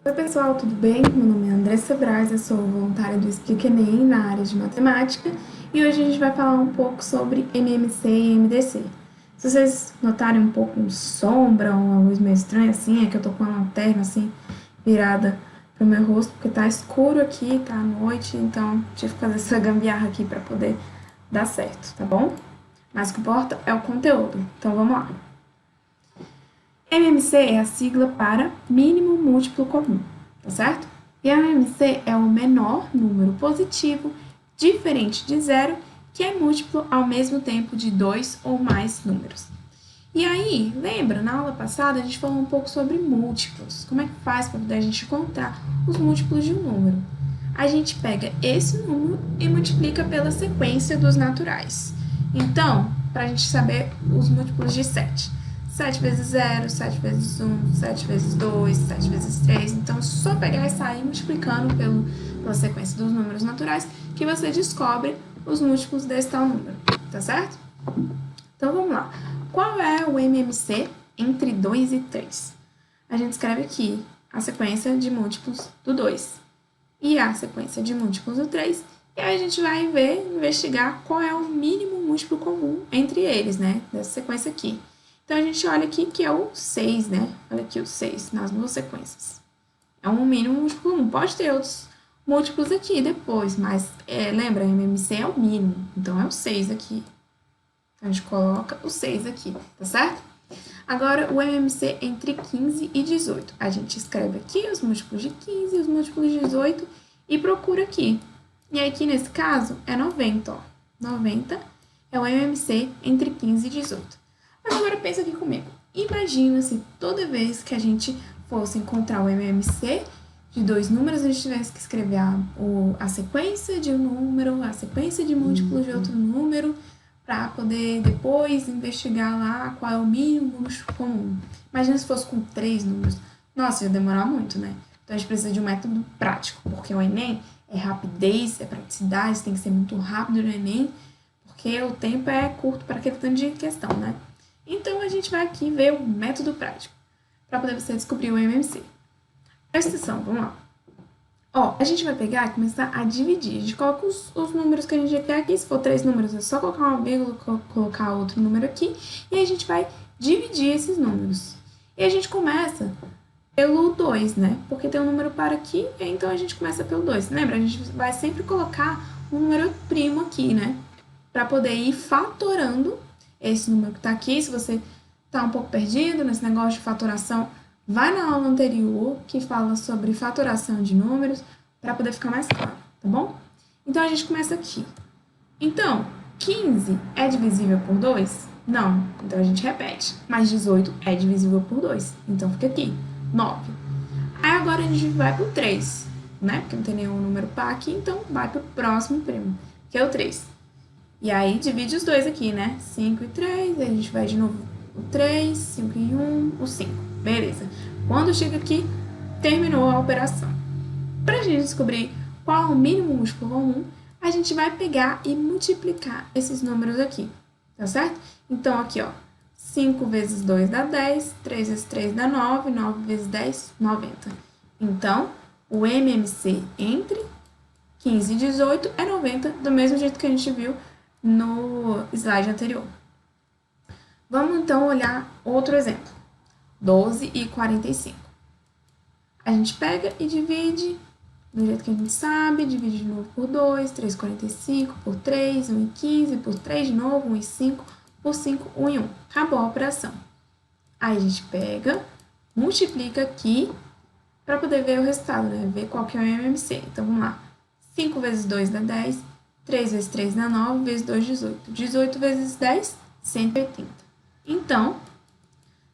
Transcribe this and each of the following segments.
Oi pessoal, tudo bem? Meu nome é Andressa Braz, eu sou voluntária do Explica Enem na área de matemática e hoje a gente vai falar um pouco sobre MMC e MDC. Se vocês notarem um pouco de sombra ou uma luz meio estranha assim, é que eu tô com a lanterna assim virada pro meu rosto porque tá escuro aqui, tá à noite, então tive que fazer essa gambiarra aqui para poder dar certo, tá bom? Mas o que importa é o conteúdo, então vamos lá. MMC é a sigla para mínimo múltiplo comum, tá certo? E a MMC é o menor número positivo diferente de zero que é múltiplo ao mesmo tempo de dois ou mais números. E aí, lembra, na aula passada a gente falou um pouco sobre múltiplos. Como é que faz para poder a gente encontrar os múltiplos de um número? A gente pega esse número e multiplica pela sequência dos naturais. Então, para a gente saber os múltiplos de 7. 7 vezes 0, 7 vezes 1, 7 vezes 2, 7 vezes 3. Então, só pegar e sair multiplicando pela sequência dos números naturais que você descobre os múltiplos desse tal número, tá certo? Então, vamos lá. Qual é o MMC entre 2 e 3? A gente escreve aqui a sequência de múltiplos do 2 e a sequência de múltiplos do 3. E aí a gente vai investigar qual é o mínimo múltiplo comum entre eles, né? Dessa sequência aqui. Então, a gente olha aqui que é o 6, né? Olha aqui o 6 nas duas sequências. É um mínimo múltiplo comum. Pode ter outros múltiplos aqui depois, mas lembra, MMC é o mínimo. Então, é o 6 aqui. Então, a gente coloca o 6 aqui, tá certo? Agora, o MMC entre 15 e 18. A gente escreve aqui os múltiplos de 15 e os múltiplos de 18 e procura aqui. E aqui, nesse caso, é 90, ó. 90 é o MMC entre 15 e 18. Mas agora pensa aqui comigo. Imagina se toda vez que a gente fosse encontrar o MMC de dois números, a gente tivesse que escrever a sequência de um número, a sequência de múltiplos de outro número, para poder depois investigar lá qual é o mínimo múltiplo comum. Imagina se fosse com 3 números. Nossa, ia demorar muito, né? Então a gente precisa de um método prático, porque o Enem é rapidez, é praticidade, tem que ser muito rápido no Enem, porque o tempo é curto para aquele tanto de questão, né? Então, a gente vai aqui ver o método prático, para poder você descobrir o MMC. Presta atenção, vamos lá. Ó, a gente vai pegar e começar a dividir. A gente coloca os números que a gente quer aqui. Se for 3 números, é só colocar uma vírgula, colocar outro número aqui. E aí a gente vai dividir esses números. E a gente começa pelo 2, né? Porque tem um número par aqui, então a gente começa pelo 2. Lembra? A gente vai sempre colocar um número primo aqui, né? Para poder ir fatorando esse número que está aqui. Se você está um pouco perdido nesse negócio de fatoração, vai na aula anterior que fala sobre fatoração de números para poder ficar mais claro, tá bom? Então, a gente começa aqui. Então, 15 é divisível por 2? Não. Então, a gente repete. Mas 18 é divisível por 2. Então, fica aqui, 9. Aí, agora, a gente vai pro 3, né? Porque não tem nenhum número par aqui, então vai pro próximo primo, que é o 3. E aí, divide os dois aqui, né? 5 e 3, aí a gente vai de novo o 3, 5 e 1, o 5. Beleza. Quando chega aqui, terminou a operação. Para a gente descobrir qual é o mínimo múltiplo comum, a gente vai pegar e multiplicar esses números aqui, tá certo? Então, aqui, ó, 5 vezes 2 dá 10, 3 vezes 3 dá 9, 9 vezes 10, 90. Então, o MMC entre 15 e 18 é 90, do mesmo jeito que a gente viu no slide anterior. Vamos então olhar outro exemplo. 12 e 45. A gente pega e divide do jeito que a gente sabe, divide de novo por 2, 3, 45, por 3, 1 e 15, por 3 de novo, 1 e 5, por 5, 1 e 1. Acabou a operação. Aí a gente pega, multiplica aqui para poder ver o resultado, né? Ver qual que é o MMC. Então, vamos lá. 5 vezes 2 dá 10, 3 vezes 3 dá 9, vezes 2, 18. 18 vezes 10, 180. Então,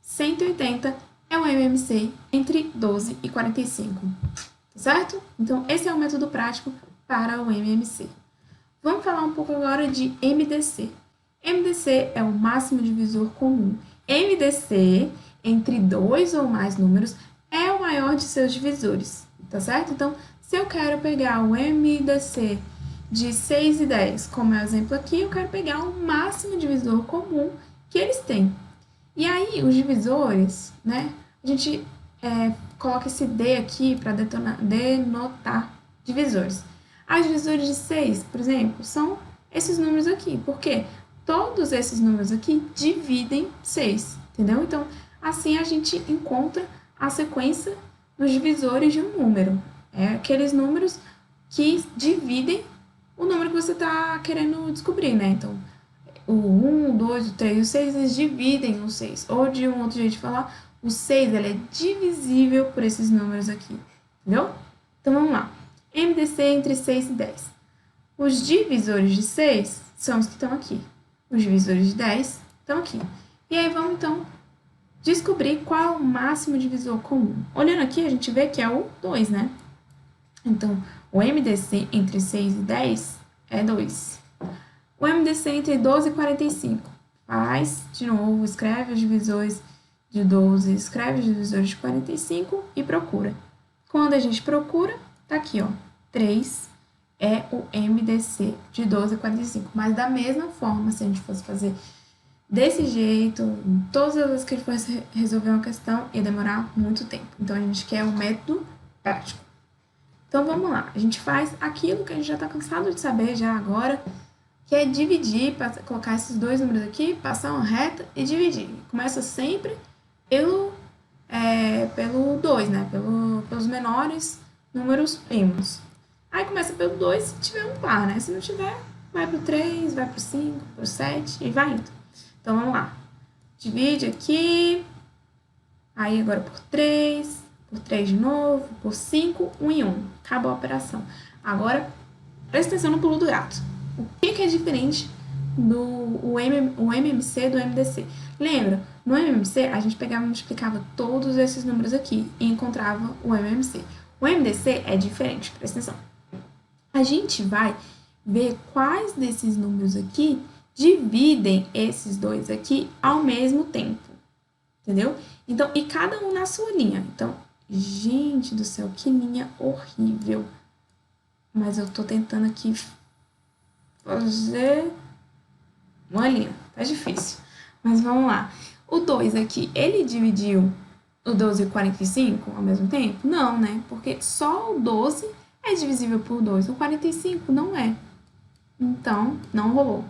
180 é o MMC entre 12 e 45, tá certo? Então, esse é o método prático para o MMC. Vamos falar um pouco agora de MDC. MDC é o máximo divisor comum. MDC, entre 2 ou mais números, é o maior de seus divisores, tá certo? Então, se eu quero pegar o MDC de 6 e 10, como é o exemplo aqui, eu quero pegar o máximo divisor comum que eles têm. E aí, os divisores, né? A gente coloca esse D aqui para denotar divisores. Os divisores de 6, por exemplo, são esses números aqui. Por quê? Todos esses números aqui dividem 6, entendeu? Então, assim a gente encontra a sequência dos divisores de um número. É aqueles números que dividem o número que você está querendo descobrir, né? Então, o 1, o 2, o 3 e o 6, eles dividem o 6. Ou de um outro jeito de falar, o 6 ele é divisível por esses números aqui, entendeu? Então, vamos lá. MDC entre 6 e 10. Os divisores de 6 são os que estão aqui. Os divisores de 10 estão aqui. E aí, vamos, então, descobrir qual é o máximo divisor comum. Olhando aqui, a gente vê que é o 2, né? Então, o MDC entre 6 e 10 é 2. O MDC entre 12 e 45. Faz, de novo, escreve os divisores de 12, escreve os divisores de 45 e procura. Quando a gente procura, tá aqui, ó, 3 é o MDC de 12 a 45. Mas da mesma forma, se a gente fosse fazer desse jeito, todas as vezes que a gente fosse resolver uma questão, ia demorar muito tempo. Então, a gente quer um método prático. Então, vamos lá. A gente faz aquilo que a gente já está cansado de saber já agora, que é dividir, colocar esses dois números aqui, passar uma reta e dividir. Começa sempre pelo 2, né? Pelos menores números primos. Aí começa pelo 2 se tiver um par, né? Se não tiver, vai pro 3, vai pro 5, pro 7 e vai indo. Então, vamos lá. Divide aqui. Aí, agora por 3 de novo, por 5, 1 e 1. Acabou a operação. Agora, presta atenção no pulo do gato. O que é diferente do MMC do MDC? Lembra? No MMC, a gente pegava e multiplicava todos esses números aqui e encontrava o MMC. O MDC é diferente, presta atenção. A gente vai ver quais desses números aqui dividem esses dois aqui ao mesmo tempo, entendeu? Então, e cada um na sua linha. Então, gente do céu, que linha horrível. Mas eu tô tentando aqui fazer uma linha, tá difícil. Mas vamos lá. O 2 aqui, ele dividiu o 12 e o 45 ao mesmo tempo? Não, né? Porque só o 12 é divisível por 2, o 45 não é. Então, não rolou.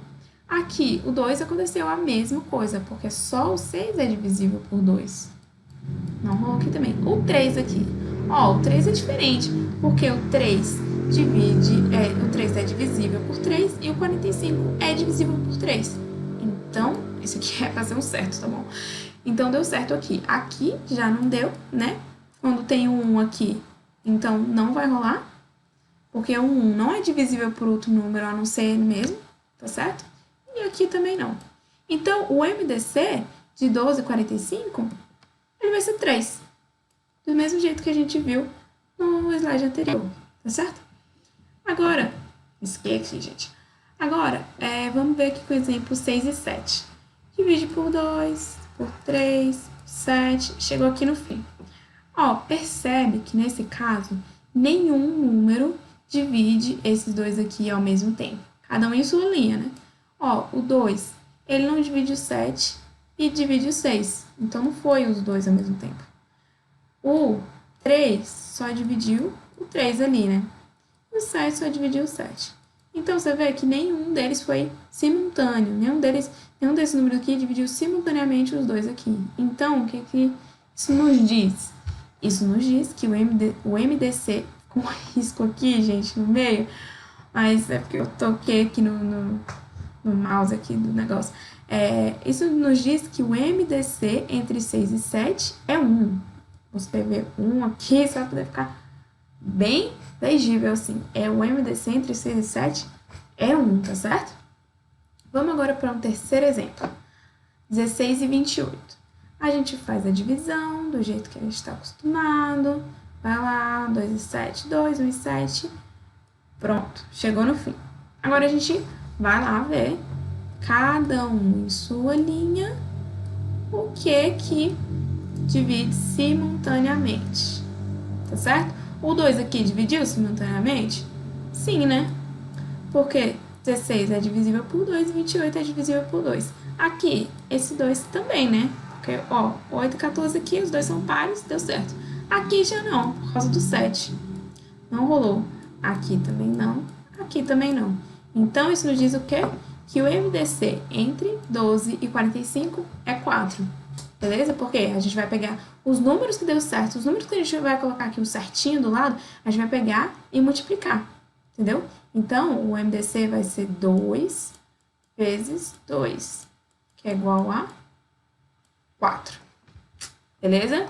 Aqui, o 2 aconteceu a mesma coisa, porque só o 6 é divisível por 2. Não rolou aqui também. O 3 aqui. Ó, o 3 é diferente, porque o 3 é divisível por 3 e o 45 é divisível por 3. Então, isso aqui é pra ser um certo, tá bom? Então, deu certo aqui. Aqui já não deu, né? Quando tem o 1 aqui, então não vai rolar, porque o 1 não é divisível por outro número, a não ser ele mesmo, tá certo? E aqui também não. Então, o MDC de 12 e 45, ele vai ser 3. Do mesmo jeito que a gente viu no slide anterior, tá certo? Agora, esquece, gente. Agora, vamos ver aqui com o exemplo 6 e 7. Divide por 2, por 3, 7, chegou aqui no fim. Ó, percebe que nesse caso, nenhum número divide esses dois aqui ao mesmo tempo. Cada um em sua linha, né? Ó, o 2, ele não divide o 7 e divide o 6. Então, não foi os dois ao mesmo tempo. O 3 só dividiu o 3 ali, né? E o 7 só dividiu o 7. Então, você vê que nenhum deles foi simultâneo. Nenhum desses números aqui dividiu simultaneamente os dois aqui. Então, o que isso nos diz? Isso nos diz que o MDC, com risco aqui, gente, no meio, mas é porque eu toquei aqui no mouse aqui do negócio. Isso nos diz que o MDC entre 6 e 7 é 1. Vou escrever 1 aqui, só para poder ficar bem legível assim. O MDC entre 6 e 7 é 1, tá certo? Vamos agora para um terceiro exemplo. 16 e 28. A gente faz a divisão do jeito que a gente está acostumado. Vai lá, 2 e 7, 2, 1 e 7. Pronto, chegou no fim. Agora a gente vai lá ver, cada um em sua linha, o que divide simultaneamente. Tá certo? O 2 aqui dividiu simultaneamente? Sim, né? Porque 16 é divisível por 2 e 28 é divisível por 2. Aqui, esse 2 também, né? porque, ó, 8 e 14 aqui, os dois são pares, deu certo. Aqui já não, por causa do 7. Não rolou. Aqui também não. Então, isso nos diz o quê? Que o MDC entre 12 e 45 é 4. Beleza? Porque a gente vai pegar os números que deu certo, os números que a gente vai colocar aqui o certinho do lado, a gente vai pegar e multiplicar. Entendeu? Então, o MDC vai ser 2 vezes 2, que é igual a 4. Beleza?